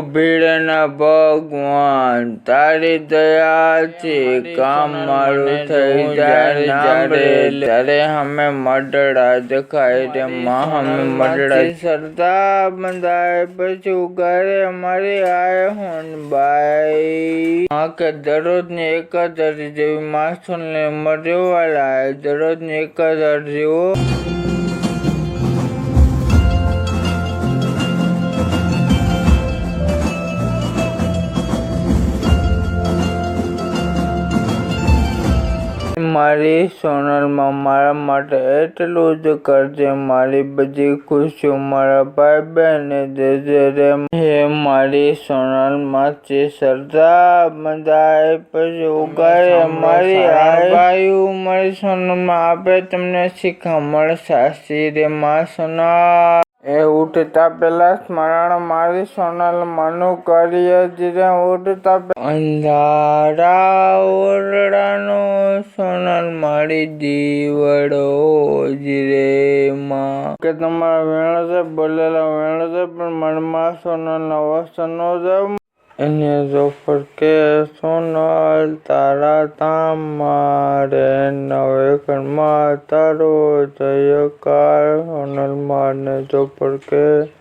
ભીડના ભગવાન, તારી દયાથી કામ મારું થઈ જાય ત્યારે હમે મડડા દેખાય રે માં, હમે મડડા સરદા બંધાય પછી ઘરે મારી આય હોન બાઈ કે દરરોજ ની 1000 જેવી માસૂલ ને મરવા લાય, દરરોજ ની 1000 જેવો મારી સોનલમાં મારા માટે એટલું જ કરજે, મારી બધી ખુશીઓ મારા ભાઈ બહેને દેજે રે હે મારી સોનલમાંથી સરદા બંધાય પછી ઉગાડે મારી આય ભાઈઓ મારી સોનલમાં આપે તમને શિખામણ સાચી રે માં સોનલ એ ઉઠતા પેલા સ્મરણ મારી સોનલ માનું કરીએ જીરે ઉઠતા અંધારા ઓરડાનો સોનલ મારી દીવડો જીરે માં કે તમારા વેણ છે બોલેલા વેણ છે પણ મનમાં સોનલના વસનો છે એને જો ફરકે સોનલ તારા ધામ મારે નવે ઘરમાં તારો જયકાર સોનલ મારને જો ફરકે